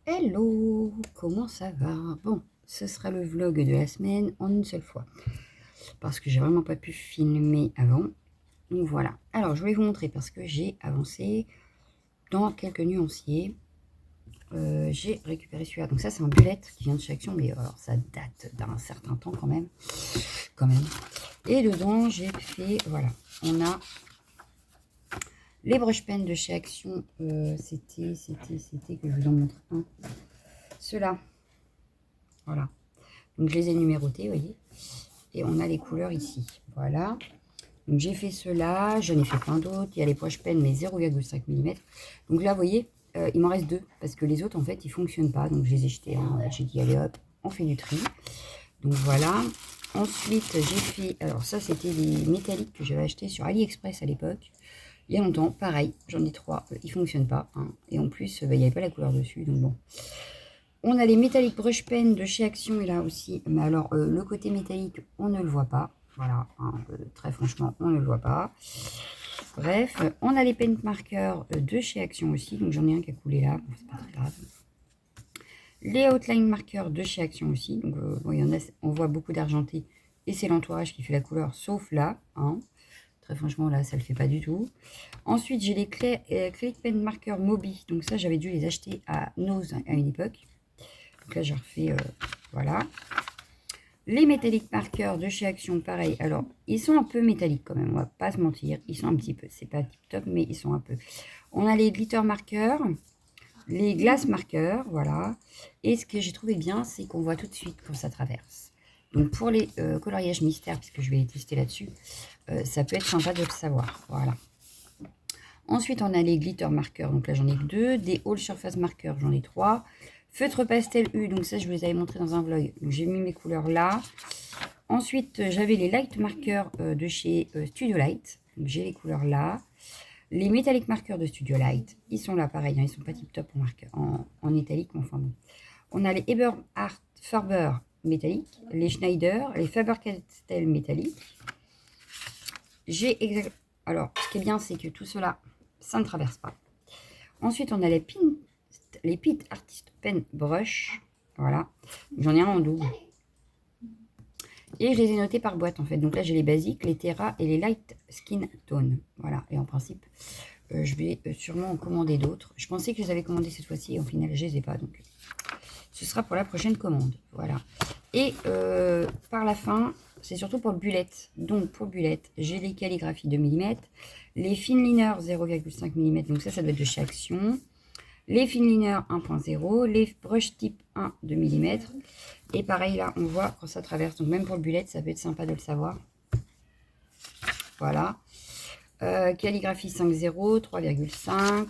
Hello, comment ça va? Bon, ce sera le vlog de la semaine en une seule fois. Parce que j'ai vraiment pas pu filmer avant. Donc voilà. Alors, je voulais vous montrer parce que j'ai avancé dans quelques nuanciers. J'ai récupéré celui-là. Donc ça, c'est un bullet qui vient de chez Action. Mais alors, ça date d'un certain temps quand même. Et dedans, j'ai fait... Voilà. On a les brush pens de chez Action. C'était que je vous en montre un. Ceux-là. Voilà. Donc je les ai numérotés, vous voyez. Et on a les couleurs ici. Voilà. Donc j'ai fait cela, j'en ai fait plein d'autres. Il y a les poches peines, mais 0,5 mm. Donc là, vous voyez, il m'en reste deux. Parce que les autres, en fait, ils ne fonctionnent pas. Donc je les ai jetés. Hein. J'ai dit, allez hop, on fait du tri. Donc voilà. Ensuite, j'ai fait... Alors ça, c'était les métalliques que j'avais achetés sur AliExpress à l'époque. Il y a longtemps, pareil, j'en ai trois. Ils ne fonctionnent pas. Hein. Et en plus, il n'y avait pas la couleur dessus. Donc bon... On a les métalliques brush pen de chez Action et là aussi. Mais alors, le côté métallique, on ne le voit pas. Voilà, hein, très franchement, on ne le voit pas. Bref, on a les paint markers de chez Action aussi. Donc, j'en ai un qui a coulé là. Bon, c'est pas très grave. Les outline markers de chez Action aussi. Donc, bon, il y en a, on voit beaucoup d'argenté. Et c'est l'entourage qui fait la couleur, sauf là. Hein. Très franchement, là, ça ne le fait pas du tout. Ensuite, j'ai les Click Pen Marker Moby. Donc ça, j'avais dû les acheter à Nose à une époque. Donc là, j'ai refait, voilà. Les métalliques marqueurs de chez Action, pareil. Alors, ils sont un peu métalliques quand même, on va pas se mentir. Ils sont un petit peu, c'est pas tip top, mais ils sont un peu. On a les glitter marqueurs, les glace marqueurs, voilà. Et ce que j'ai trouvé bien, c'est qu'on voit tout de suite quand ça traverse. Donc, pour les coloriages mystères, puisque je vais les tester là-dessus, ça peut être sympa de le savoir, voilà. Ensuite, on a les glitter marqueurs, donc là j'en ai que deux. Des all surface marqueurs, j'en ai trois. Feutre pastel U, donc ça je vous les avais montré dans un vlog. Donc j'ai mis mes couleurs là. Ensuite, j'avais les light marqueurs de chez Studio Light. Donc j'ai les couleurs là. Les métalliques marqueurs de Studio Light, ils sont là pareil, hein, ils sont pas tip top en marqueur, en italique, mais enfin bon. On a les Eberhard Farber métalliques, les Schneider, les Faber-Castell métalliques. Alors, ce qui est bien, c'est que tout cela, ça ne traverse pas. Ensuite, on a les Pit Artist Pen Brush. Voilà. J'en ai un en double. Et je les ai notés par boîte, en fait. Donc là, j'ai les basiques, les Terra et les Light Skin Tone. Voilà. Et en principe, je vais sûrement en commander d'autres. Je pensais que je les avais commandés cette fois-ci. Et au final, je ne les ai pas. Donc, ce sera pour la prochaine commande. Voilà. Et par la fin, c'est surtout pour le bullet. Donc, pour bullet, j'ai les calligraphies 2 mm. Les finliners 0,5 mm. Donc ça doit être de chez Action. Les finliners 1.0, les brush tip 1 de mm. Et pareil, là, on voit quand ça traverse. Donc, même pour le bullet, ça peut être sympa de le savoir. Voilà. Calligraphie 5.0, 3,5.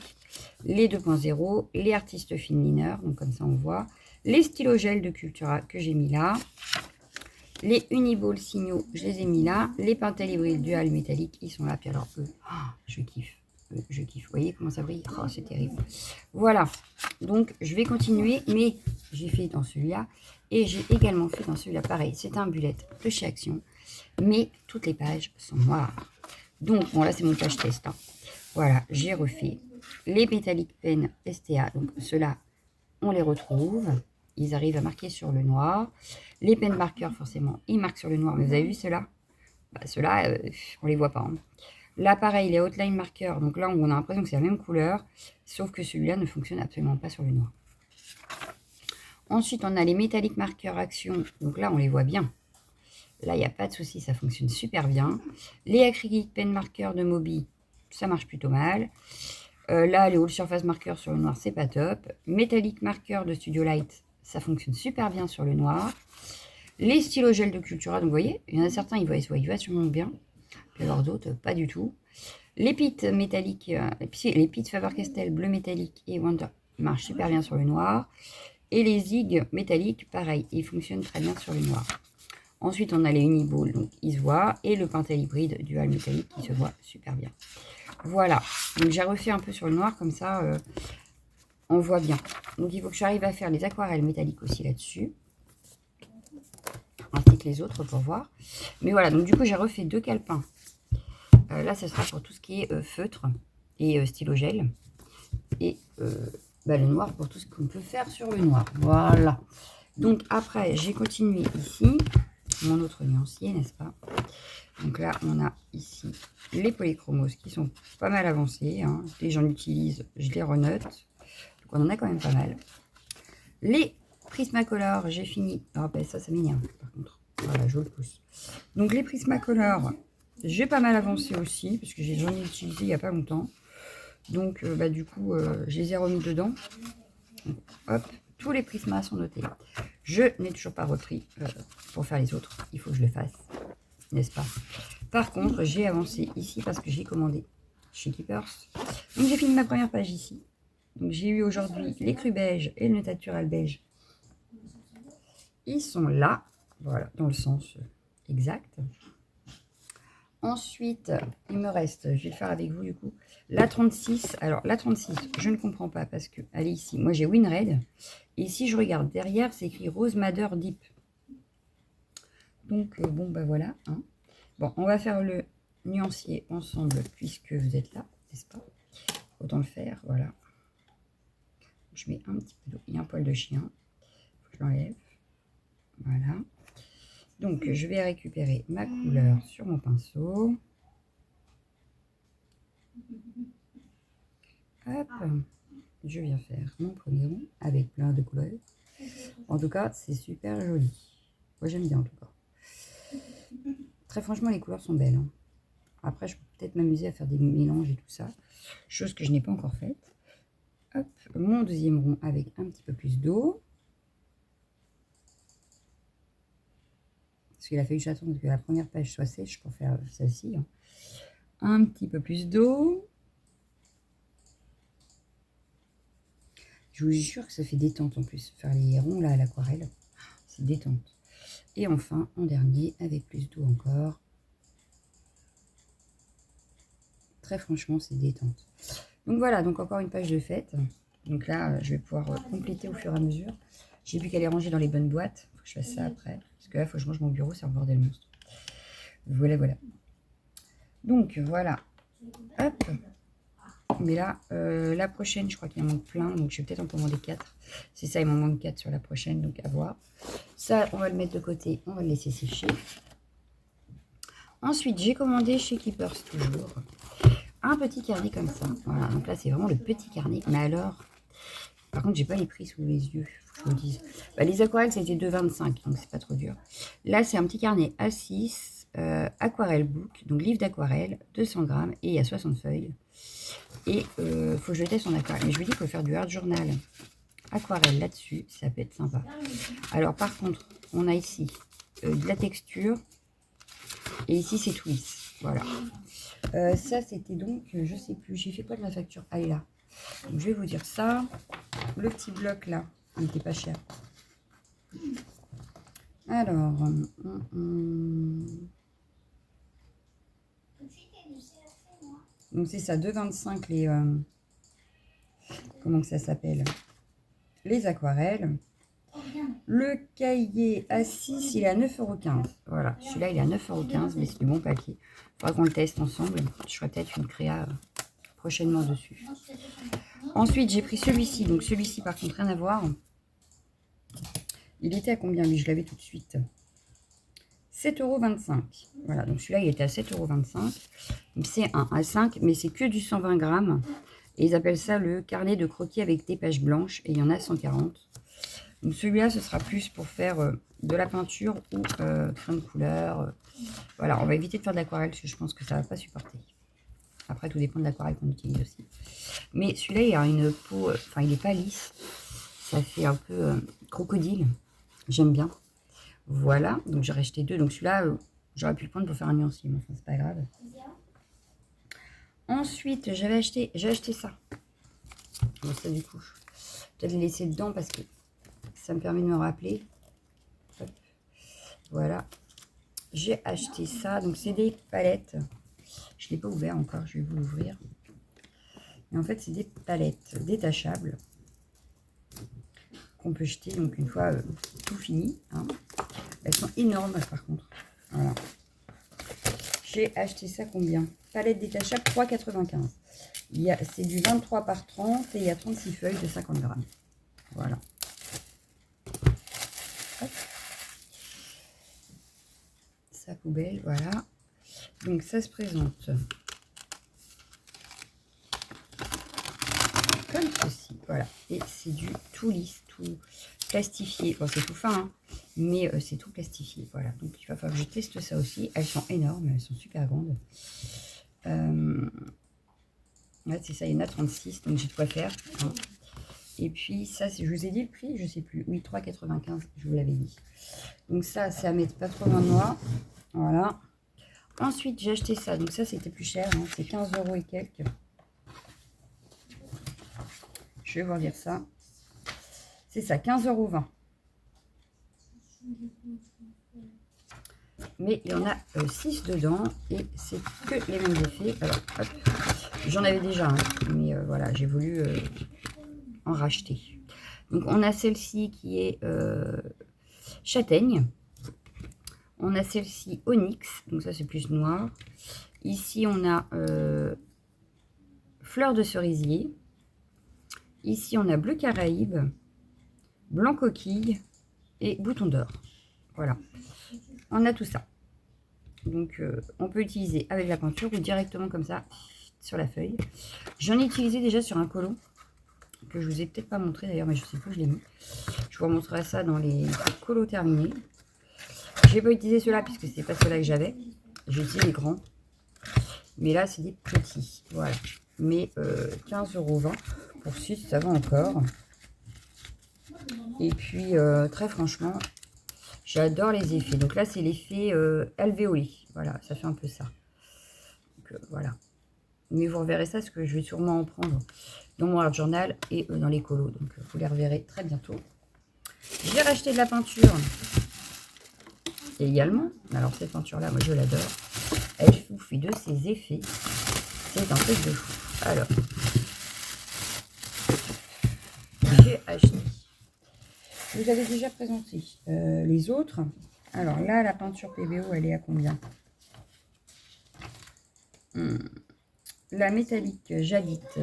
Les 2.0, les artistes finliners. Donc, comme ça, on voit. Les stylos gel de Cultura que j'ai mis là. Les Uniball signaux, je les ai mis là. Les Pentel hybride dual métallique, ils sont là. Puis alors, eux, je kiffe. Je kiffe. Vous voyez comment ça brille? Oh, c'est terrible. Voilà. Donc, je vais continuer. Mais j'ai fait dans celui-là. Et j'ai également fait dans celui-là. Pareil, c'est un bullet de chez Action. Mais toutes les pages sont noires. Donc, bon, là, c'est mon page test. Hein. Voilà, j'ai refait les métalliques pen STA. Donc, ceux-là, on les retrouve. Ils arrivent à marquer sur le noir. Les pen marqueurs, forcément, ils marquent sur le noir. Mais vous avez vu ceux-là? Ceux-là, on les voit pas. Hein. Là, pareil, les outline marqueurs. Donc là, on a l'impression que c'est la même couleur. Sauf que celui-là ne fonctionne absolument pas sur le noir. Ensuite, on a les métalliques marqueurs Action. Donc là, on les voit bien. Là, il n'y a pas de souci, ça fonctionne super bien. Les acryliques pen marqueurs de Moby, ça marche plutôt mal. Là, les all surface marqueurs sur le noir, c'est pas top. Métallique marqueurs de Studio Light, ça fonctionne super bien sur le noir. Les stylos gel de Cultura, donc vous voyez, il y en a certains, ils voient sûrement bien. Puis alors d'autres, pas du tout. Les pits métalliques, les pits Faber-Castell bleu métallique et Wonder marchent super bien sur le noir. Et les zig métalliques, pareil, ils fonctionnent très bien sur le noir. Ensuite, on a les Uniball, donc ils se voient. Et le Pentel hybride dual métallique qui se voit super bien. Voilà. Donc, j'ai refait un peu sur le noir, comme ça, on voit bien. Donc, il faut que j'arrive à faire les aquarelles métalliques aussi là-dessus. Ainsi que les autres pour voir. Mais voilà, donc du coup, j'ai refait deux calepins. Là, ce sera pour tout ce qui est feutre et stylo gel. Et bah, le noir pour tout ce qu'on peut faire sur le noir. Voilà. Donc après, j'ai continué ici, mon autre nuancier, n'est-ce pas? Donc là, on a ici les polychromos qui sont pas mal avancés. Hein. Dès que j'en utilise, je les renote. Donc on en a quand même pas mal. Les Prismacolor, j'ai fini. Ah ben ça m'énerve par contre. Voilà, je le pousse. Donc les Prismacolor, j'ai pas mal avancé aussi, parce que j'en ai utilisé il n'y a pas longtemps. Donc bah, du coup, je les ai remis dedans. Donc, hop, tous les prismas sont notés. Je n'ai toujours pas repris pour faire les autres. Il faut que je le fasse, n'est-ce pas? Par contre, j'ai avancé ici parce que j'ai commandé chez Keepers. Donc j'ai fini ma première page ici. Donc j'ai eu aujourd'hui les crus beige et le naturel beige. Ils sont là, voilà, dans le sens exact. Ensuite, il me reste, je vais le faire avec vous du coup, la 36. Alors la 36, je ne comprends pas parce que, elle est ici, moi j'ai Winred. Et si je regarde derrière, c'est écrit Rose Madder Deep. Donc bon, bah voilà. Hein. Bon, on va faire le nuancier ensemble puisque vous êtes là, n'est-ce pas? Autant le faire, voilà. Je mets un petit peu d'eau et un poil de chien. Faut que je l'enlève. Voilà. Donc, je vais récupérer ma couleur sur mon pinceau. Hop. Je viens faire mon premier rond avec plein de couleurs. En tout cas, c'est super joli. Moi, j'aime bien en tout cas. Très franchement, les couleurs sont belles. Hein. Après, je peux peut-être m'amuser à faire des mélanges et tout ça. Chose que je n'ai pas encore faite. Hop, mon deuxième rond avec un petit peu plus d'eau. Parce qu'il a fallu que j'attende que la première page soit sèche pour faire celle-ci. Hein. Un petit peu plus d'eau. Je vous jure que ça fait détente en plus. Faire les ronds là à l'aquarelle, c'est détente. Et enfin, en dernier, avec plus d'eau encore. Très franchement, c'est détente. Donc voilà, donc encore une page de fête. Donc là, je vais pouvoir compléter au fur et à mesure. J'ai vu qu'elle est rangée dans les bonnes boîtes. Il faut que je fasse ça après. Parce que là, il faut que je range mon bureau, c'est un bordel monstre. Voilà, voilà. Donc voilà. Hop. Mais là, la prochaine, je crois qu'il en manque plein. Donc je vais peut-être en commander 4. C'est ça, il m'en manque 4 sur la prochaine. Donc à voir. Ça, on va le mettre de côté. On va le laisser sécher. Ensuite, j'ai commandé chez Keepers toujours un petit carnet comme ça. Voilà, donc là, c'est vraiment le petit carnet. Mais alors, par contre, j'ai pas les prix sous les yeux. Faut que je vous le dise. Bah, les aquarelles, c'était 2,25. Donc, c'est pas trop dur. Là, c'est un petit carnet A6, aquarelle book. Donc, livre d'aquarelle, 200 grammes. Et il y a 60 feuilles. Et faut que je teste en aquarelle. Mais je vous dis qu'il faut faire du art journal aquarelle là-dessus. Ça peut être sympa. Alors, par contre, on a ici de la texture. Et ici, c'est tout lisse. Voilà. Ça, c'était donc, je sais plus, j'ai fait quoi de la facture? Elle est là. Donc, je vais vous dire ça. Le petit bloc là, il n'était pas cher. Alors, donc c'est ça, 2,25 les, comment que ça s'appelle? Les aquarelles. Le cahier A6, il est à 9,15 €. Voilà, celui-là, il est à 9,15 €, mais c'est du bon papier. Il faudra qu'on le teste ensemble. Je ferai peut-être une créa prochainement dessus. Ensuite, j'ai pris celui-ci. Donc, celui-ci, par contre, rien à voir. Il était à combien, lui? Je l'avais tout de suite. 7,25 €. Voilà, donc celui-là, il était à 7,25 €. C'est un A5, mais c'est que du 120 grammes. Et ils appellent ça le carnet de croquis avec des pages blanches. Et il y en a 140. Donc celui-là, ce sera plus pour faire de la peinture ou crayon de couleur. Voilà, on va éviter de faire de l'aquarelle parce que je pense que ça ne va pas supporter. Après, tout dépend de l'aquarelle qu'on utilise aussi. Mais celui-là, il a une peau, enfin, il n'est pas lisse. Ça fait un peu crocodile. J'aime bien. Voilà, donc j'ai racheté 2. Donc celui-là, j'aurais pu le prendre pour faire un nuancier, mais enfin, c'est pas grave. Ensuite, j'ai acheté ça. Bon, ça, du coup, peut-être le laisser dedans parce que ça me permet de me rappeler. Hop. Voilà. J'ai acheté ça. Donc, c'est des palettes. Je ne l'ai pas ouvert encore. Je vais vous l'ouvrir. Et en fait, c'est des palettes détachables qu'on peut jeter. Donc, une fois tout fini. Hein. Elles sont énormes, par contre. Voilà. J'ai acheté ça combien? Palette détachable 3,95. C'est du 23 par 30 et il y a 36 feuilles de 50 grammes. Voilà. Hop. Sa poubelle, voilà. Donc ça se présente comme ceci, voilà. Et c'est du tout lisse, tout plastifié. Bon, c'est tout fin, hein, mais c'est tout plastifié, voilà. Donc il va falloir que je teste ça aussi. Elles sont énormes, elles sont super grandes. Là, c'est ça, il y en a 36, donc j'ai de quoi faire. Hein. Et puis ça, je vous ai dit le prix, je sais plus. Oui, 3,95, je vous l'avais dit. Donc ça, c'est à mettre pas trop dans le noir. Voilà. Ensuite, j'ai acheté ça. Donc ça, c'était plus cher. Hein. C'est 15 € et quelques. Je vais vous dire ça. C'est ça, 15,20 €. Mais il y en a 6 dedans. Et c'est que les mêmes effets. Alors, hop. J'en avais déjà, hein, mais voilà, j'ai voulu en racheter. Donc, on a celle-ci qui est châtaigne. On a celle-ci onyx, donc ça c'est plus noir. Ici on a fleur de cerisier. Ici on a bleu Caraïbe, blanc coquille et bouton d'or. Voilà, on a tout ça. Donc on peut utiliser avec la peinture ou directement comme ça sur la feuille. J'en ai utilisé déjà sur un colo que je vous ai peut-être pas montré d'ailleurs, mais je sais plus où je l'ai mis. Je vous remontrerai ça dans les colos terminés. J'ai pas utilisé ceux-là puisque c'est pas ceux-là que j'avais. J'ai utilisé les grands. Mais là, c'est des petits. Voilà. Mais 15,20 € pour 6, ça va encore. Et puis, très franchement, j'adore les effets. Donc là, c'est l'effet alvéolé. Voilà, ça fait un peu ça. Donc, voilà. Mais vous reverrez ça, parce que je vais sûrement en prendre dans mon art journal et dans les colos. Donc, vous les reverrez très bientôt. J'ai racheté de la peinture. Et également, alors cette peinture-là, moi, je l'adore. Elle vous fait de ses effets. C'est un truc de fou. Alors, j'ai acheté. Je vous avais déjà présenté les autres. Alors là, la peinture PBO, elle est à combien? La métallique jadite,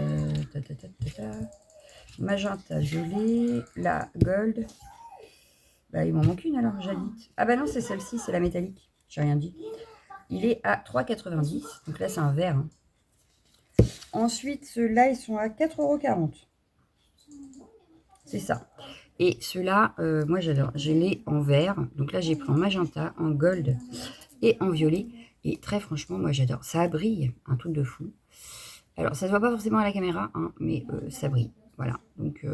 magenta violet, la gold. Bah, il m'en manque une alors, jadite. Ah bah non, c'est celle-ci, c'est la métallique. J'ai rien dit. Il est à 3,90 €. Donc là, c'est un vert. Hein. Ensuite, ceux-là, ils sont à 4,40 €. C'est ça. Et ceux-là, moi j'adore. J'ai les en vert. Donc là, j'ai pris en magenta, en gold et en violet. Et très franchement, moi j'adore. Ça brille, un truc de fou. Alors, ça se voit pas forcément à la caméra, hein, mais ça brille. Voilà. Donc,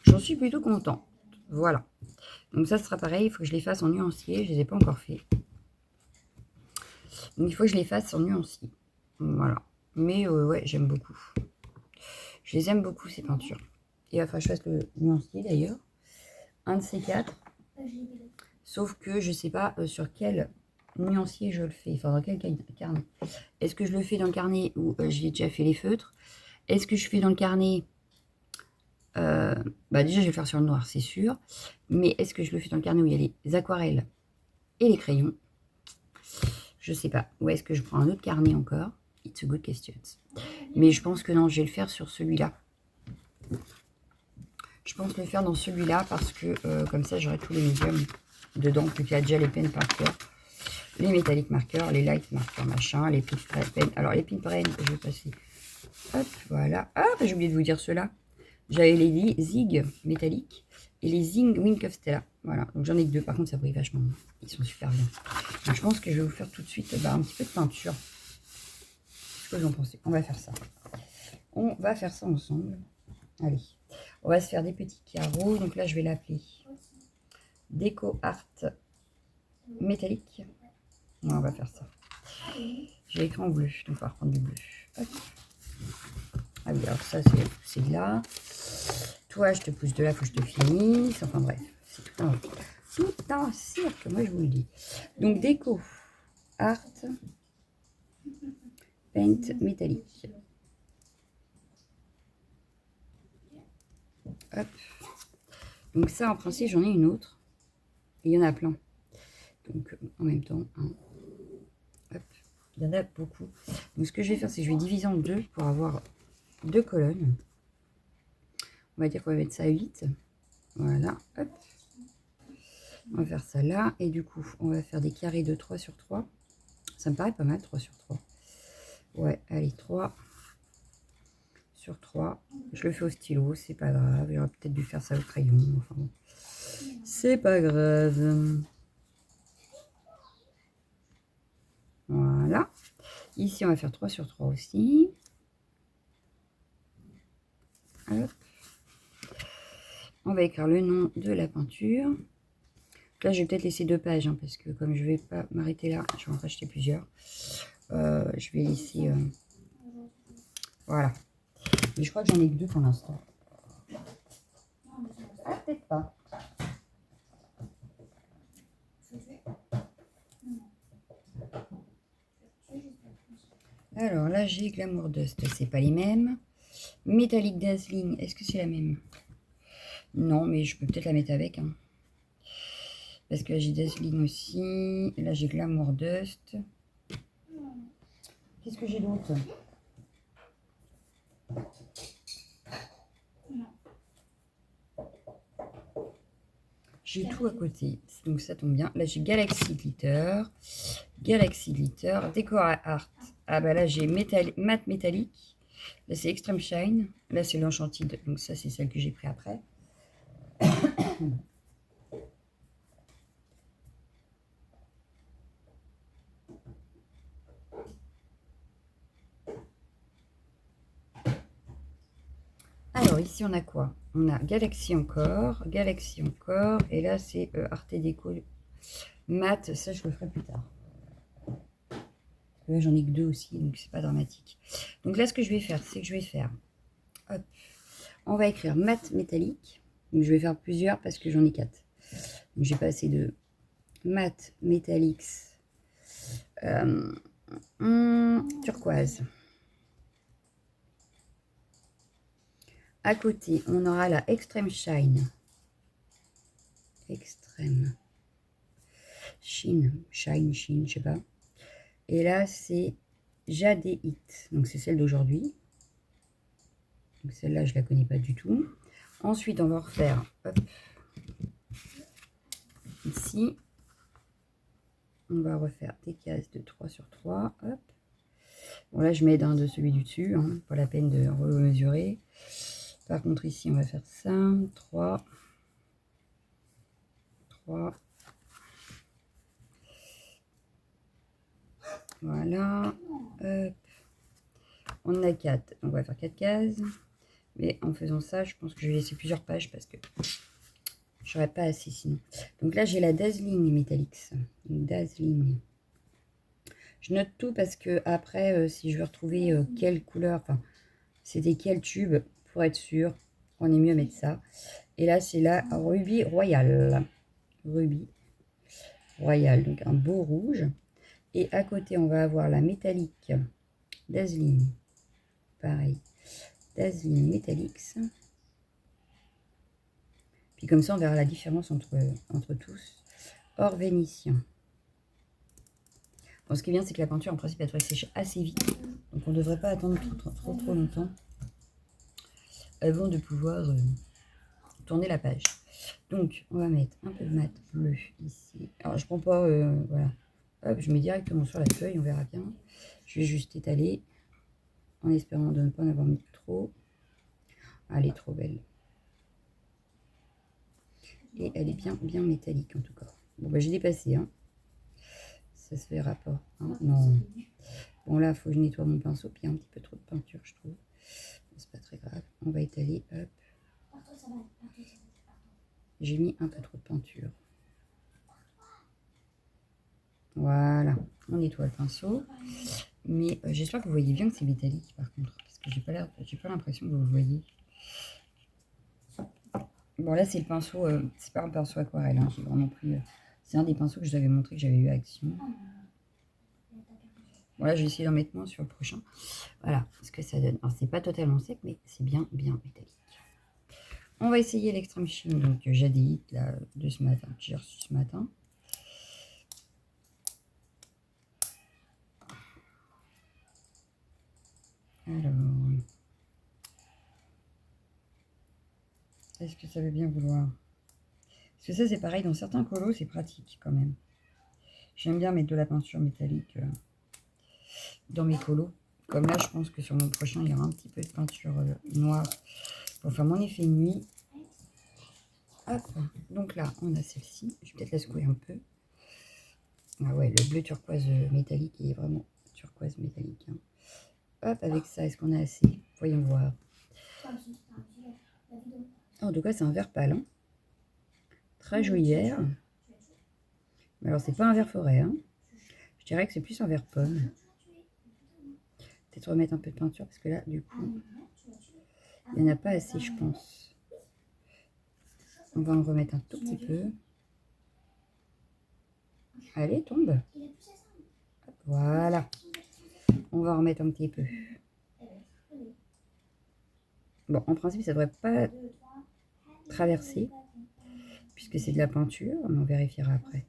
j'en suis plutôt contente. Voilà. Donc ça sera pareil. Il faut que je les fasse en nuancier. Je les ai pas encore fait. Donc, il faut que je les fasse en nuancier. Voilà. Mais ouais, j'aime beaucoup. Je les aime beaucoup, ces peintures. Il va falloir que je fasse le nuancier d'ailleurs. Un de ces quatre. Sauf que je ne sais pas sur quel nuancier je le fais. Enfin, dans quel carnet. Est-ce que je le fais dans le carnet où j'ai déjà fait les feutres? Est-ce que je fais dans le carnet... bah déjà, je vais le faire sur le noir, c'est sûr. Mais est-ce que je le fais dans le carnet où il y a les aquarelles et les crayons? Je ne sais pas. Ou est-ce que je prends un autre carnet encore? It's a good question. Mais je pense que non, je vais le faire sur celui-là. Je pense le faire dans celui-là parce que comme ça, j'aurai tous les médiums dedans. Puis il y a déjà les peines marqueurs, les métalliques marqueurs, les light marqueurs, machin, les pin peines. Alors, les pin peines, je vais passer. Hop, voilà. Ah, j'ai oublié de vous dire cela. J'avais les Zig métalliques et les Zing Wink of Stella. Voilà, donc j'en ai que deux. Par contre, ça brille vachement. Ils sont super bien. Donc, je pense que je vais vous faire tout de suite un petit peu de peinture. Qu'est-ce que vous en pensez? On va faire ça. On va faire ça ensemble. Allez. On va se faire des petits carreaux. Donc là, je vais l'appeler Déco Art Métallique. Ouais, on va faire ça. J'ai écrit en bleu, donc on va reprendre du bleu. Hop. Ah oui, alors ça, c'est là. Toi, je te pousse de là, il faut que je te finisse. Enfin bref, c'est tout un cirque, moi je vous le dis. Donc, Déco Art Paint Métallique. Hop. Donc ça, en principe, j'en ai une autre. Et il y en a plein. Donc, en même temps, hein. Hop. Il y en a beaucoup. Donc ce que je vais faire, c'est que je vais diviser en deux pour avoir deux colonnes. On va dire qu'on va mettre ça à 8. Voilà, hop. On va faire ça là. Et du coup, on va faire des carrés de 3 sur 3. Ça me paraît pas mal, 3 sur 3. Ouais, allez, 3 sur 3. Je le fais au stylo, c'est pas grave. J'aurais peut-être dû faire ça au crayon. Enfin, bon. C'est pas grave. Voilà. Ici, on va faire 3 sur 3 aussi. Hop. On va écrire le nom de la peinture. Là, je vais peut-être laisser 2 pages, hein, parce que comme je vais pas m'arrêter là, je vais en racheter plusieurs. Je vais laisser... voilà. Mais je crois que j'en ai que 2 pour l'instant. Ah, peut-être pas. Alors là, j'ai Glamour Dust, c'est pas les mêmes. Metallic Dazzling, est-ce que c'est la même? Non, mais je peux peut-être la mettre avec. Hein. Parce que là, j'ai Dazzling aussi. Là, j'ai Glamour Dust. Qu'est-ce que j'ai d'autre? J'ai tout à côté, donc ça tombe bien. Là, j'ai Galaxy Glitter. Galaxy Glitter. Décor Art. Ah bah là, j'ai Matte Métallique. Là, c'est Extreme Shine. Là, c'est l'Enchanted. Donc ça, c'est celle que j'ai pris après. Alors, ici, on a quoi? On a Galaxy encore. Et là, c'est Arte Déco Matte. Ça, je le ferai plus tard. Là, j'en ai que 2 aussi, donc c'est pas dramatique. Donc là, ce que je vais faire, c'est que je vais faire... Hop. On va écrire Matte Métallique. Donc, je vais faire plusieurs parce que j'en ai 4. Donc, j'ai pas assez de Matte Metallics turquoise. À côté, on aura la Extreme Shine. Extreme Shine, je sais pas. Et là, c'est Jadéite. Donc, c'est celle d'aujourd'hui. Donc, celle-là, je la connais pas du tout. Ensuite, on va refaire, hop, ici, on va refaire des cases de 3 sur 3, hop. Bon, là, je m'aide de celui du dessus, hein, pas la peine de remesurer. Par contre, ici, on va faire ça, 3, 3. Voilà, hop. On en a 4, donc on va faire 4 cases. Mais en faisant ça, je pense que je vais laisser plusieurs pages parce que j'aurais pas assez sinon. Donc là, j'ai la Dazzling Metallics. Dazzling. Je note tout parce que après, si je veux retrouver quelle couleur, enfin, c'était quel tube, pour être sûr, on est mieux mettre ça. Et là, c'est la Ruby Royal. Ruby Royal, donc un beau rouge. Et à côté, on va avoir la métallique Dazzling. Pareil, Dazzling Metallics. Puis comme ça, on verra la différence entre tous. Or vénitien. Bon, ce qui est bien, c'est que la peinture, en principe, elle devrait sécher assez vite. Donc, on ne devrait pas attendre trop longtemps avant de pouvoir tourner la page. Donc, on va mettre un peu de mat bleu ici. Alors, je prends pas, voilà. Hop, je mets directement sur la feuille, on verra bien. Je vais juste étaler en espérant de ne pas en avoir mis trop. Ah, elle est trop belle. Et elle est bien métallique en tout cas. Bon, bah, j'ai dépassé, hein. Ça se verra pas. Hein, non. Bon, là, il faut que je nettoie mon pinceau. Puis il y a un petit peu trop de peinture, je trouve. C'est pas très grave. On va étaler. Hop. J'ai mis un peu trop de peinture. Voilà. On nettoie le pinceau. Mais j'espère que vous voyez bien que c'est métallique, par contre. Parce que j'ai pas l'impression que vous le voyez. Bon, là, c'est le pinceau. C'est pas un pinceau aquarelle. Hein, j'ai vraiment pris. C'est un des pinceaux que je vous avais montré que j'avais eu à Action. Voilà, je vais essayer d'en mettre moins sur le prochain. Voilà ce que ça donne. Alors, c'est pas totalement sec, mais c'est bien métallique. On va essayer l'Extreme Shine, donc Jadéite, là, de ce matin, que j'ai reçu ce matin. Alors, est-ce que ça veut bien vouloir? Parce que ça, c'est pareil, dans certains colos, c'est pratique quand même. J'aime bien mettre de la peinture métallique dans mes colos. Comme là, je pense que sur mon prochain, il y aura un petit peu de peinture noire pour faire mon effet nuit. Hop, donc là, on a celle-ci. Je vais peut-être la secouer un peu. Ah ouais, le bleu turquoise métallique, il est vraiment turquoise métallique. Hein. Hop, avec ça, est-ce qu'on a assez? Voyons voir. En tout cas, c'est un vert pâle. Hein. Très joli vert. Mais alors, c'est pas un vert forêt. Hein. Je dirais que c'est plus un vert pomme. Peut-être remettre un peu de peinture parce que là, du coup, il n'y en a pas assez, je pense. On va en remettre un tout petit peu. Allez, tombe. Voilà. On va en remettre un petit peu. Bon, en principe, ça ne devrait pas traverser, puisque c'est de la peinture, mais on vérifiera après.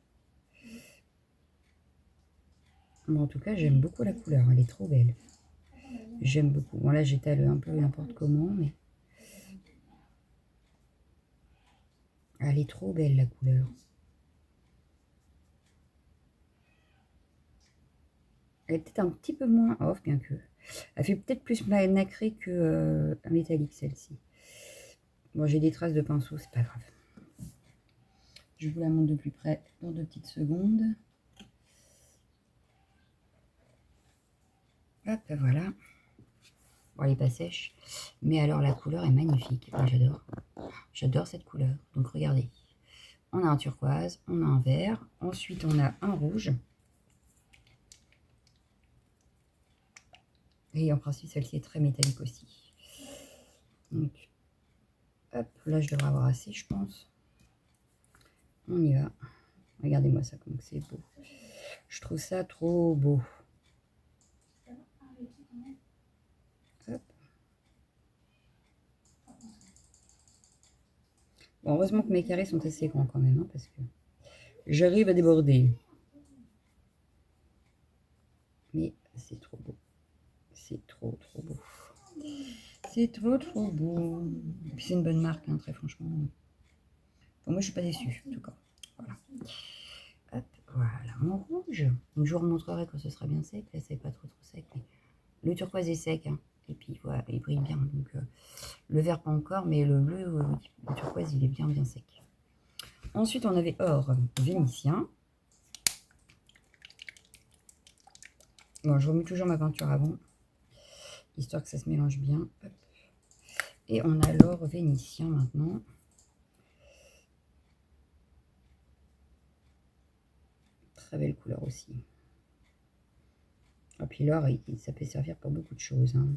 Bon, en tout cas, j'aime beaucoup la couleur, elle est trop belle. J'aime beaucoup. Bon, là, j'étale un peu n'importe comment, mais... Elle est trop belle, la couleur. Elle est peut-être un petit peu moins off, bien que... Elle fait peut-être plus nacré que métallique, celle-ci. Bon, j'ai des traces de pinceau, c'est pas grave. Je vous la montre de plus près dans 2 petites secondes. Hop, voilà. Bon, elle n'est pas sèche, mais alors la couleur est magnifique. Moi, j'adore. J'adore cette couleur. Donc, regardez. On a un turquoise, on a un vert. Ensuite, on a un rouge. Et en principe, celle-ci est très métallique aussi. Donc, hop, là, je devrais avoir assez, je pense. On y va. Regardez-moi ça, comme c'est beau. Je trouve ça trop beau. Hop. Bon, heureusement que mes carrés sont assez grands quand même, hein, parce que j'arrive à déborder. Mais c'est trop beau. C'est trop beau. C'est trop beau. Et puis c'est une bonne marque, hein, très franchement. Bon, moi, je suis pas déçue, en tout cas. Voilà. Hop, voilà mon rouge. Donc, je vous remontrerai quand ce sera bien sec. Là, c'est pas trop sec. Mais le turquoise est sec. Hein. Et puis, voilà, il brille bien. Donc, le vert, pas encore. Mais le bleu, le turquoise, il est bien sec. Ensuite, on avait or vénitien. Bon, je remets toujours ma peinture avant. Histoire que ça se mélange bien. Hop. Et on a l'or vénitien maintenant. Très belle couleur aussi. Et puis l'or, ça peut servir pour beaucoup de choses. Hein.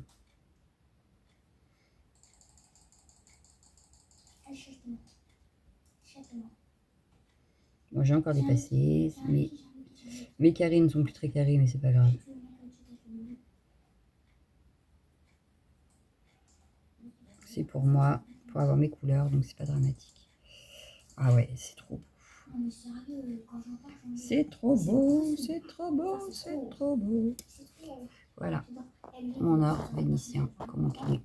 Bon, j'ai encore dépassé. Mes carrés ne sont plus très carrés, mais c'est pas grave. C'est pour moi, pour avoir mes couleurs, donc c'est pas dramatique. Ah ouais, c'est trop beau. C'est trop beau, c'est trop beau, c'est trop beau. Voilà, mon or vénitien, comment il est.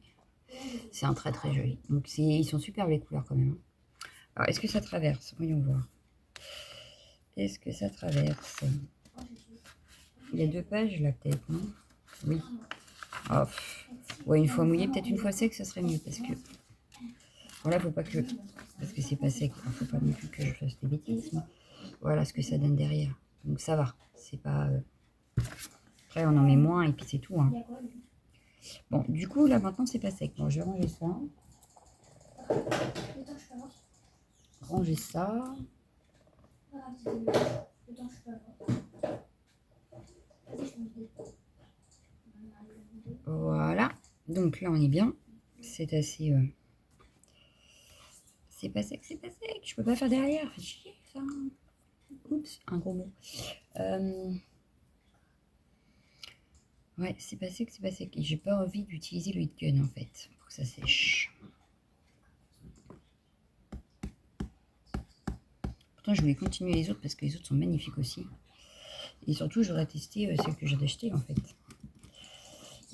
C'est un très joli. Donc ils sont super les couleurs quand même. Alors, est-ce que ça traverse? Voyons voir. Est-ce que ça traverse? Il y a 2 pages là peut-être, non? Oui. Oh, ouais, une fois mouillé, peut-être une fois sec, ça serait mieux parce que... Voilà, faut pas que... Parce que c'est pas sec, il faut pas non plus que je fasse des bêtises. Mais voilà ce que ça donne derrière. Donc ça va, c'est pas... Après, on en met moins et puis c'est tout. Hein. Bon, du coup, là, maintenant, c'est pas sec. Bon, je vais ranger ça. Ranger ça. Voilà. Donc là, on est bien. C'est assez... C'est pas sec, c'est pas sec. Je peux pas faire derrière. Fait chier, ça. Oups, un gros mot. Ouais, c'est pas sec, c'est pas sec. Et j'ai pas envie d'utiliser le heat gun, en fait, pour que ça sèche. Pourtant, je voulais continuer les autres parce que les autres sont magnifiques aussi. Et surtout, j'aurais testé celles que j'ai achetées, en fait.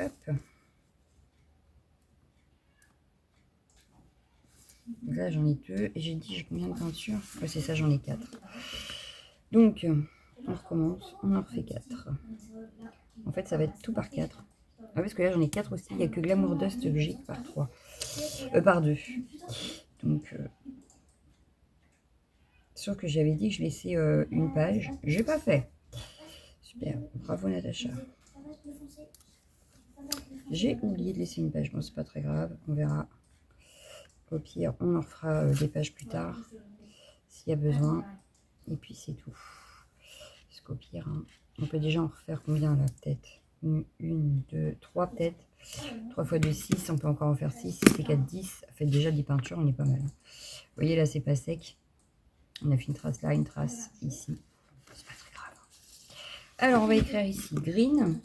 Hop. Donc là, j'en ai 2. Et j'ai dit, j'ai combien de peintures? Ouais, c'est ça, j'en ai 4. Donc, on recommence. On en refait 4. En fait, ça va être tout par 4. Ah, parce que là, j'en ai 4 aussi. Il n'y a que Glamour Dust que j'ai par 3. Par 2. Donc, sûr que j'avais dit que je laissais une page. J'ai pas fait. Super. Bravo, Natacha. J'ai oublié de laisser une page. Bon, c'est pas très grave. On verra. Au pire, on en refera des pages plus tard. S'il y a besoin. Et puis, c'est tout. Parce qu'au pire, hein, on peut déjà en refaire combien là? Peut-être 1, 2, 3 peut-être. 3 fois 2, 6. On peut encore en faire 6. 6 et 4, 10. Ça fait déjà 10 peintures. On est pas mal. Vous voyez, là, c'est pas sec. On a fait une trace là, une trace ici. C'est pas très grave. Alors, on va écrire ici green.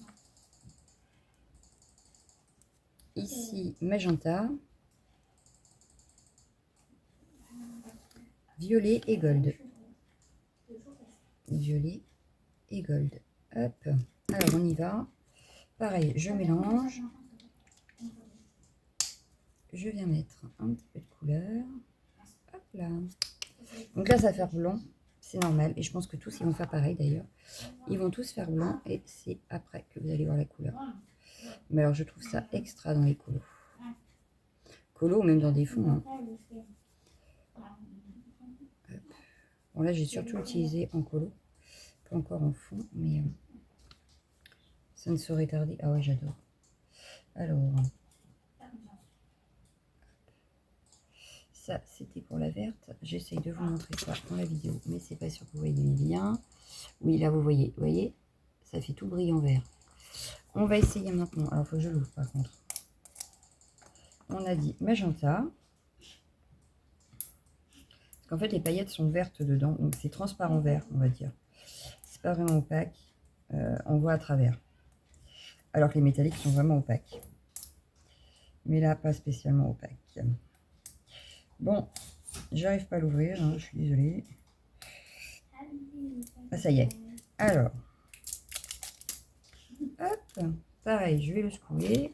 Ici, magenta. Violet et gold. Violet et gold. Hop. Alors, on y va. Pareil, je mélange. Je viens mettre un petit peu de couleur. Hop là. Donc là, ça va faire blanc. C'est normal. Et je pense que tous, ils vont faire pareil d'ailleurs. Ils vont tous faire blanc. Et c'est après que vous allez voir la couleur. Mais alors, je trouve ça extra dans les colos. Colos ou même dans des fonds. Hein. Bon, là, j'ai surtout utilisé en colo. Pas encore en fond, mais ça ne saurait tarder. Ah ouais, j'adore. Alors, ça, c'était pour la verte. J'essaye de vous montrer ça dans la vidéo, mais c'est pas sûr que vous voyez bien. Oui, là, vous voyez, ça fait tout brillant vert. On va essayer maintenant. Alors, il faut que je l'ouvre, par contre. On a dit magenta. Parce qu'en fait, les paillettes sont vertes dedans, donc c'est transparent vert, on va dire. C'est pas vraiment opaque. On voit à travers. Alors que les métalliques sont vraiment opaques. Mais là, pas spécialement opaque. Bon, j'arrive pas à l'ouvrir, hein, je suis désolée. Ah, ça y est. Alors, hop, pareil, je vais le secouer.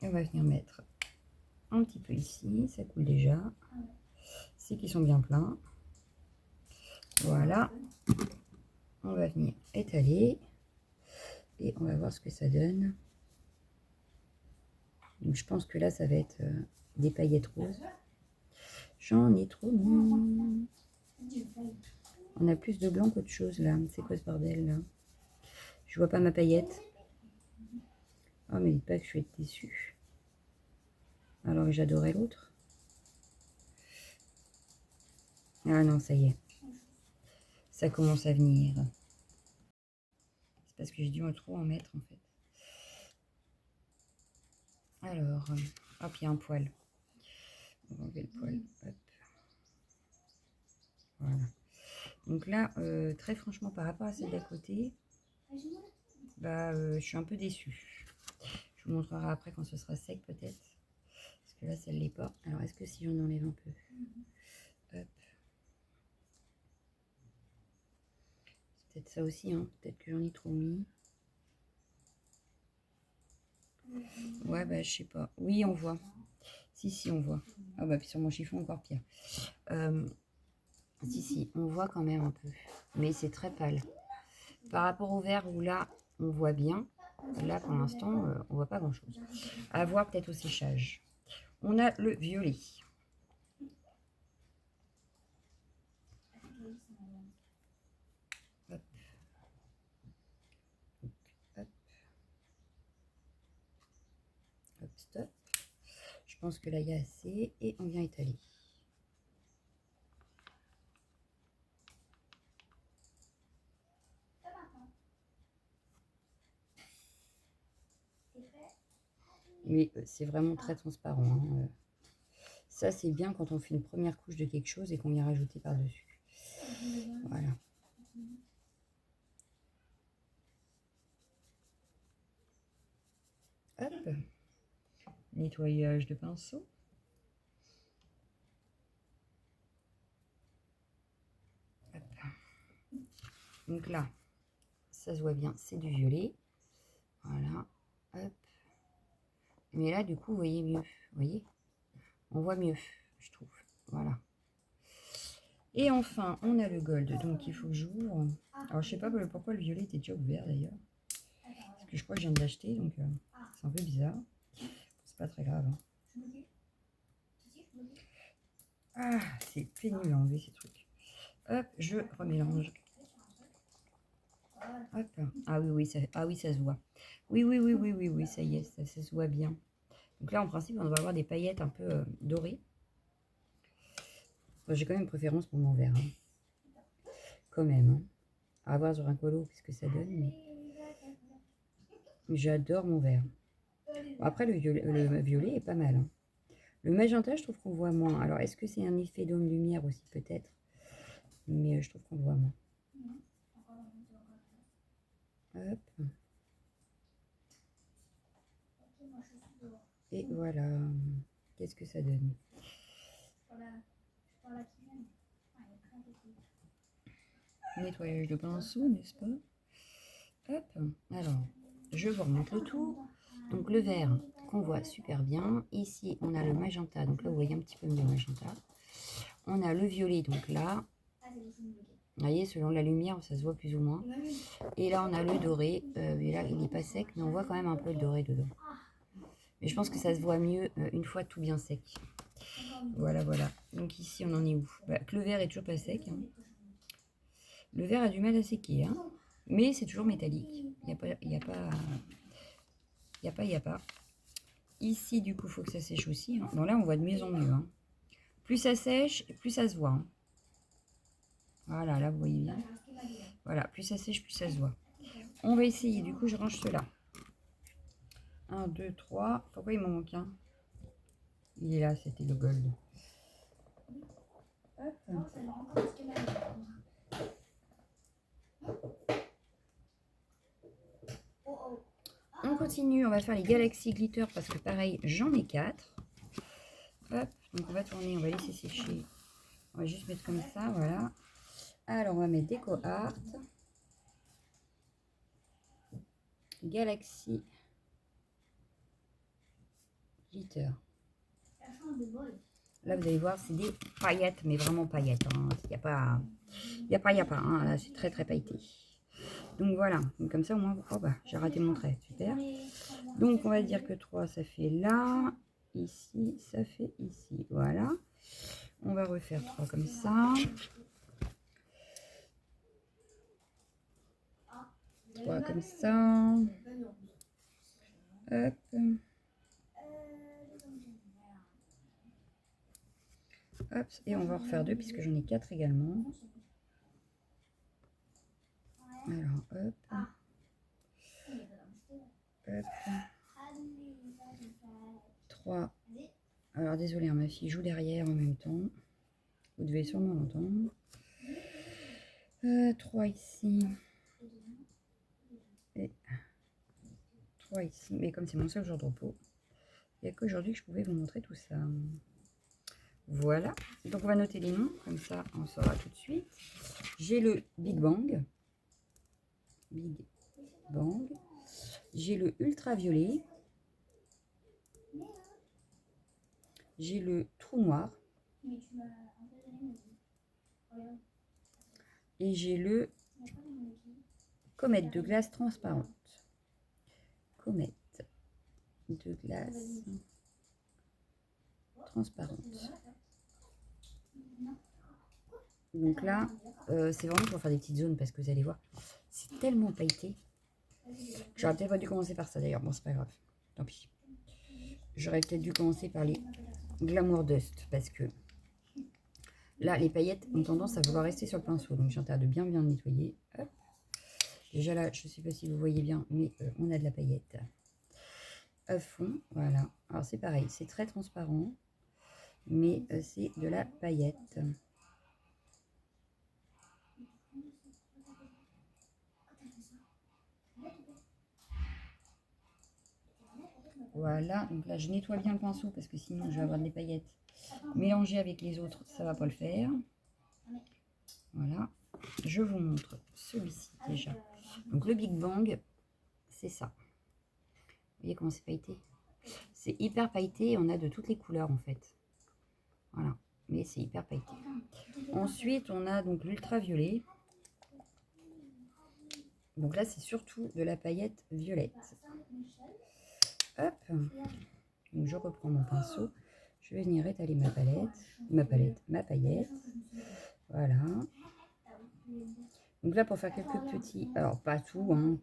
Et on va venir mettre un petit peu ici, ça coule déjà. C'est qu'ils sont bien pleins. Voilà. On va venir étaler. Et on va voir ce que ça donne. Donc je pense que là, ça va être des paillettes roses. J'en ai trop mis. On a plus de blanc qu'autre chose là. C'est quoi ce bordel là? Je vois pas ma paillette. Oh mais dites pas que je vais être déçue. Alors que j'adorais l'autre. Ah non, ça y est. Ça commence à venir. C'est parce que j'ai dû trop en mettre en fait. Alors, hop, il y a un poil. On va enlever le poil. Hop. Voilà. Donc là, très franchement, par rapport à celle d'à côté, bah, je suis un peu déçue. Je vous montrerai après quand ce sera sec peut-être. Parce que là, ça ne l'est pas. Alors, est-ce que si j'en enlève un peu? Hop. C'est peut-être ça aussi, hein. Peut-être que j'en ai trop mis. Ouais, bah, je sais pas. Oui, on voit. Si, on voit. Ah bah, puis sur mon chiffon, encore pire. Si, on voit quand même un peu. Mais c'est très pâle. Par rapport au vert où là, on voit bien. Là, pour l'instant, on voit pas grand-chose. À voir peut-être au séchage. On a le violet. Hop. Hop. Hop, stop. Je pense que là, il y a assez. Et on vient étaler. Mais c'est vraiment très transparent. Hein. Ça, c'est bien quand on fait une première couche de quelque chose et qu'on vient rajouter par-dessus. Voilà. Hop. Nettoyage de pinceau. Hop. Donc là, ça se voit bien, c'est du violet. Voilà. Hop. Mais là, du coup, vous voyez mieux. Vous voyez? On voit mieux, je trouve. Voilà. Et enfin, on a le gold. Donc, il faut que j'ouvre. Alors, je sais pas pourquoi le violet était déjà ouvert, d'ailleurs. Parce que je crois que je viens de l'acheter, donc c'est un peu bizarre. C'est pas très grave. Hein. Ah, c'est pénible à enlever ces trucs. Hop, je remélange. Hop. Ah oui, oui, ça se voit. Oui, ça y est, ça se voit bien. Donc là, en principe, on va avoir des paillettes un peu dorées. Enfin, j'ai quand même une préférence pour mon vert. Hein. Quand même. Hein. À voir sur un colo, qu'est-ce que ça donne. Mais... J'adore mon vert. Bon, après, le violet est pas mal. Hein. Le magenta, je trouve qu'on voit moins. Alors, est-ce que c'est un effet d'ombre-lumière aussi, peut-être? Mais je trouve qu'on voit moins. Hop. Et voilà. Qu'est-ce que ça donne? Nettoyage de pinceau, n'est-ce pas? Hop. Alors, je vous remonte le tout. Donc, le vert qu'on voit super bien. Ici, on a le magenta. Donc là, vous voyez un petit peu mieux le magenta. On a le violet, donc là. Vous voyez, selon la lumière, ça se voit plus ou moins. Et là, on a le doré. Et là, il n'est pas sec, mais on voit quand même un peu le doré dedans. Mais je pense que ça se voit mieux une fois tout bien sec. Voilà, voilà. Donc ici, on en est où? Bah, le vert est toujours pas sec. Hein. Le vert a du mal à séquer. Hein. Mais c'est toujours métallique. Il n'y a pas... Il n'y a pas... Il n'y a pas. Ici, du coup, il faut que ça sèche aussi. Hein. Bon, là, on voit de mieux en mieux. Hein. Plus ça sèche, plus ça se voit. Hein. Voilà, là, vous voyez bien. Voilà, plus ça sèche, plus ça se voit. On va essayer. Du coup, je range cela. 1, 2, 3. Pourquoi il m'en manque un? Il est là, c'était le gold. Hop. On continue, on va faire les Galaxy Glitter parce que pareil, j'en ai 4. Hop, donc on va tourner, on va laisser sécher. On va juste mettre comme ça, voilà. Alors, on va mettre Déco Art. Galaxy Glitter. Là, vous allez voir, c'est des paillettes, mais vraiment paillettes. Hein. Il n'y a pas... Hein. Là, c'est très, très pailleté. Donc, voilà. Donc, comme ça, au moins... Oh, bah, j'ai raté mon trait. Super. Donc, on va dire que 3, ça fait là. Ici, ça fait ici. Voilà. On va refaire 3 comme ça. 3 comme ça. Hop. Hop. Et on va en refaire 2 puisque j'en ai 4 également. Alors, hop. Hop. 3. Alors, désolé, hein, ma fille joue derrière en même temps. Vous devez sûrement l'entendre. 3 ici. Et 3 ici. Mais comme c'est mon seul jour de repos, il n'y a qu'aujourd'hui que je pouvais vous montrer tout ça. Voilà. Donc, on va noter les noms. Comme ça, on saura tout de suite. J'ai le Big Bang. Big Bang. J'ai le ultraviolet. J'ai le trou noir. Et j'ai le comète de glace transparente. Comète de glace transparente. Donc là, c'est vraiment pour faire des petites zones parce que vous allez voir, c'est tellement pailleté. J'aurais peut-être pas dû commencer par ça d'ailleurs. Bon, c'est pas grave. Tant pis. J'aurais peut-être dû commencer par les Glamour Dust parce que là, les paillettes ont tendance à vouloir rester sur le pinceau. Donc, j'ai intérêt de bien nettoyer. Hop. Déjà là, je ne sais pas si vous voyez bien, mais on a de la paillette à fond. Voilà. Alors, c'est pareil. C'est très transparent, mais c'est de la paillette. Voilà, donc là je nettoie bien le pinceau parce que sinon je vais avoir des paillettes mélangées avec les autres, ça va pas le faire. Voilà, je vous montre celui-ci déjà. Donc le Big Bang, c'est ça. voyez comment c'est pailleté? C'est hyper pailleté, on a de toutes les couleurs en fait. Voilà, mais c'est hyper pailleté. Ensuite, on a donc l'ultraviolet. Donc là, c'est surtout de la paillette violette. Hop. Donc je reprends mon pinceau. Je vais venir étaler ma paillette. Voilà. Donc là, pour faire quelques petits, alors pas tout, hein,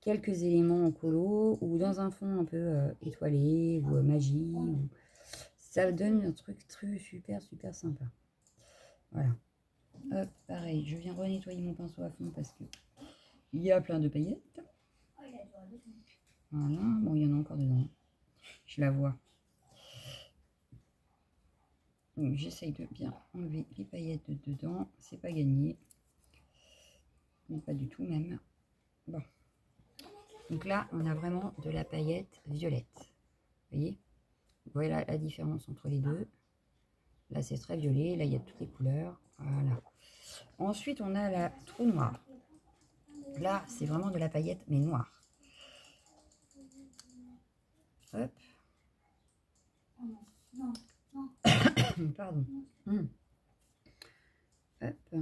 quelques éléments en colo ou dans un fond un peu étoilé ou magie. Ça donne un truc super sympa. Voilà. Hop, pareil, je viens renettoyer mon pinceau à fond parce que il y a plein de paillettes. Voilà, bon, il y en a encore dedans. Je la vois. Donc j'essaye de bien enlever les paillettes de dedans. C'est pas gagné. Mais pas du tout même. Bon. Donc là, on a vraiment de la paillette violette. Vous voyez? Vous voyez la différence entre les deux. Là, c'est très violet. Là, il y a toutes les couleurs. Voilà. Ensuite, on a la trou noire. Là, c'est vraiment de la paillette, mais noire. Hop. Pardon. Hop.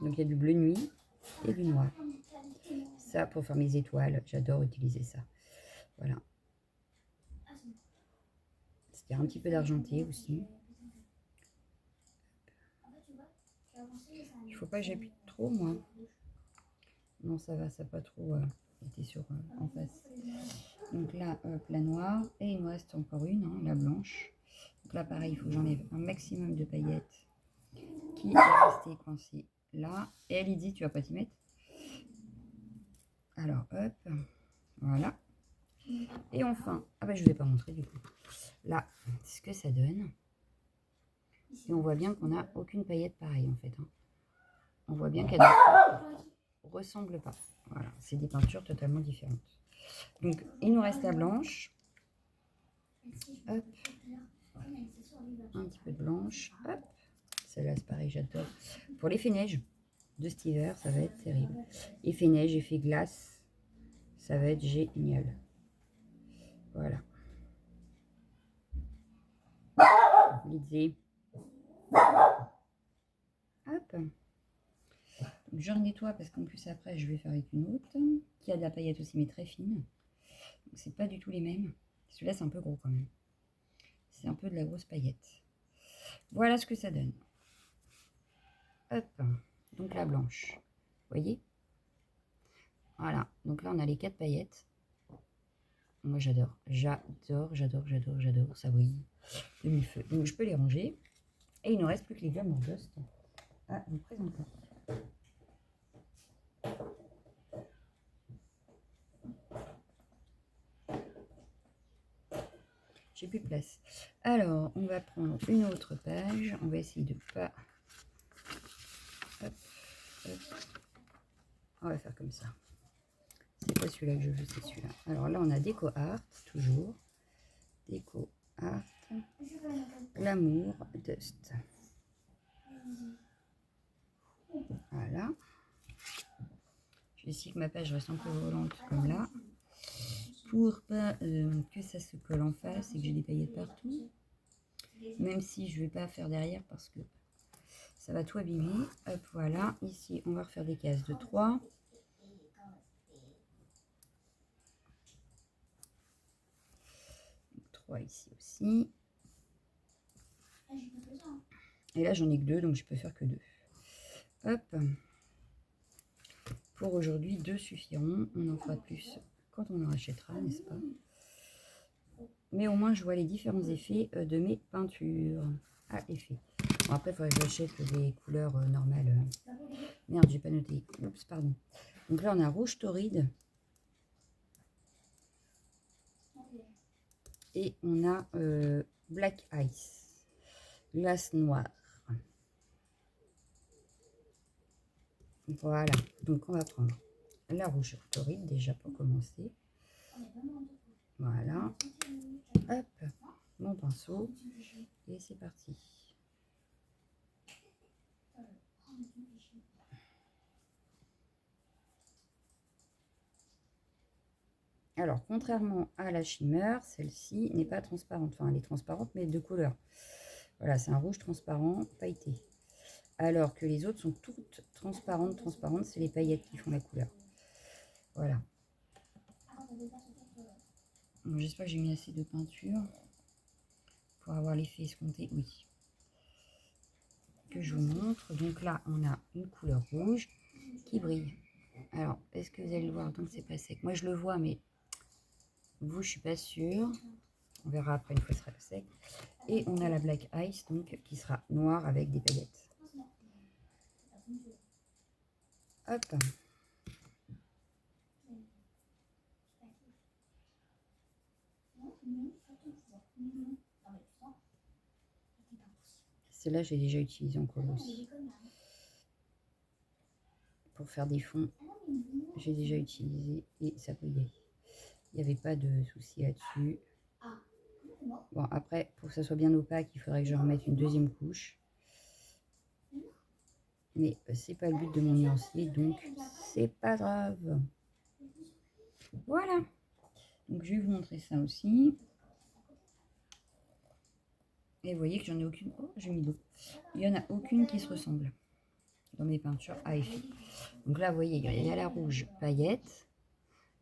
Donc, il y a du bleu nuit et du noir. Ça, pour faire mes étoiles, j'adore utiliser ça. Voilà. Il y a un petit peu d'argenté aussi. Il ne faut pas que j'appuie trop, moi. Non, ça va, ça n'a pas trop été sur en face. Donc là, hop, la noire. Et il me reste encore une, hein, la blanche. Donc là, pareil, il faut que j'enlève un maximum de paillettes qui est restée coincée là. Et elle, il dit, tu vas pas t'y mettre. Alors, hop, voilà. Et enfin, ah ben je ne vais pas montrer du coup. Là, ce que ça donne. Et on voit bien qu'on n'a aucune paillette pareille en fait. Hein. On voit bien qu'elles ne ressemblent pas. Voilà, c'est des peintures totalement différentes. Donc, il nous reste la blanche. Hop. Un petit peu de blanche. Hop. Celle-là, c'est pareil, j'adore. Pour l'effet neige de cet hiver, ça va être terrible. Effet neige, effet glace, ça va être génial. Voilà. L'idée. Hop. Donc, je nettoie parce qu'en plus après je vais faire avec une autre qui a de la paillette aussi mais très fine. Donc c'est pas du tout les mêmes. Celui-là c'est un peu gros quand même. C'est un peu de la grosse paillette. Voilà ce que ça donne. Hop. Donc la blanche. Vous voyez? Voilà. Donc là on a les 4 paillettes. Moi j'adore. J'adore. Ça brille. Demi-feu. Donc je peux les ranger. Et il ne reste plus que les Glamour Dust à vous présenter. J'ai plus de place. Alors, on va prendre une autre page. On va essayer de pas... Hop, hop. On va faire comme ça. C'est pas celui-là que je veux, c'est celui-là. Alors là, on a Déco Art, toujours. Déco Art. Glamour Dust. Voilà. Je vais essayer que ma page reste un peu volante comme là. Pour pas que ça se colle en face et que j'ai des paillettes partout. Même si je ne vais pas faire derrière parce que ça va tout abîmer. Hop, voilà. Ici, on va refaire des cases de 3. Ici aussi. Et là, j'en ai que 2, donc je peux faire que 2. Hop. Pour aujourd'hui, 2 suffiront. On en fera plus quand on en rachètera, n'est-ce pas? Mais au moins, je vois les différents effets de mes peintures à effet. Bon, après, il faudrait que j'achète des couleurs normales. Merde, j'ai pas noté. Oups, pardon. Donc là, on a rouge torride. Et on a Black Ice, glace noire. Voilà, donc on va prendre la rouge torride déjà pour commencer. Voilà, hop, mon pinceau, et c'est parti. contrairement à la shimmer, celle-ci n'est pas transparente. Enfin, elle est transparente, mais de couleur. Voilà, c'est un rouge transparent pailleté. Alors que les autres sont toutes transparentes. Transparentes, c'est les paillettes qui font la couleur. Voilà. J'espère que j'ai mis assez de peinture pour avoir l'effet escompté. Oui. Que je vous montre. Donc là, on a une couleur rouge qui brille. Alors, est-ce que vous allez le voir tant que c'est pas sec? Moi, je le vois, mais vous, je suis pas sûre. On verra après une fois que ce sera sec. Et on a la Black Ice, donc, qui sera noire avec des paillettes. Hop. Celle-là, j'ai déjà utilisé en colo aussi. Pour faire des fonds, j'ai déjà utilisé et ça brillait. Il n'y avait pas de souci là-dessus. Bon, après, pour que ça soit bien opaque, il faudrait que je remette une deuxième couche. Mais c'est pas le but de mon nuancier, donc c'est pas grave. Voilà. Donc je vais vous montrer ça aussi. Et vous voyez que j'en ai aucune. Oh, j'ai mis l'eau. Il n'y en a aucune qui se ressemble dans mes peintures à effet. Donc là, vous voyez, il y a la rouge paillette.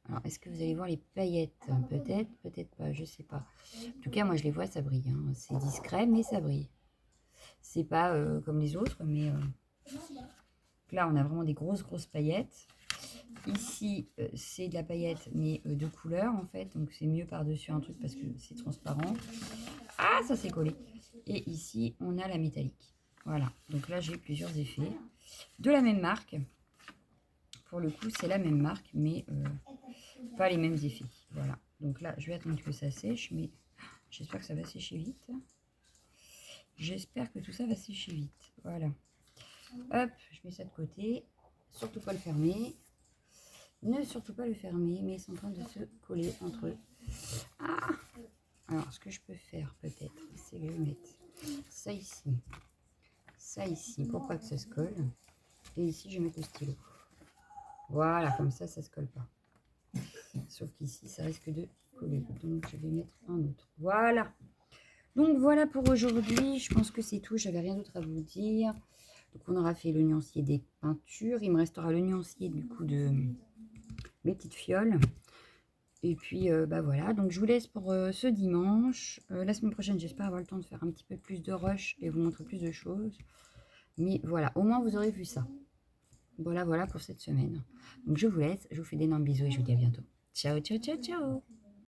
Alors, est-ce que vous allez voir les paillettes? Peut-être, peut-être pas, je sais pas. En tout cas, moi, je les vois, ça brille. Hein. C'est discret, mais ça brille. C'est pas comme les autres, mais là, on a vraiment des grosses paillettes. Ici, c'est de la paillette, mais de couleur, en fait. Donc, c'est mieux par-dessus un truc parce que c'est transparent. Ah, ça s'est collé. Et ici, on a la métallique. Voilà. Donc là, j'ai plusieurs effets. De la même marque. Pour le coup, c'est la même marque, mais pas les mêmes effets. Voilà. Donc là, je vais attendre que ça sèche, mais j'espère que ça va sécher vite. J'espère que tout ça va sécher vite. Voilà. Hop, je mets ça de côté. Surtout pas le fermer. Ne surtout pas le fermer, mais ils sont en train de se coller entre eux. Ah! Alors, ce que je peux faire, peut-être, c'est que je vais mettre ça ici, pour pas que ça se colle. Et ici, je vais mettre le stylo. Voilà, comme ça se colle pas. Sauf qu'ici, ça risque de coller. Donc, je vais mettre un autre. Voilà. Donc, voilà pour aujourd'hui. Je pense que c'est tout. J'avais rien d'autre à vous dire. Donc, on aura fait le nuancier des peintures. Il me restera le nuancier, du coup, de mes petites fioles. Et puis, bah voilà. Donc, je vous laisse pour ce dimanche. La semaine prochaine, j'espère avoir le temps de faire un petit peu plus de rush et vous montrer plus de choses. Mais voilà, au moins, vous aurez vu ça. Voilà pour cette semaine. Donc, je vous laisse. Je vous fais d'énormes bisous et je vous dis à bientôt. Ciao, ciao, ciao, ciao.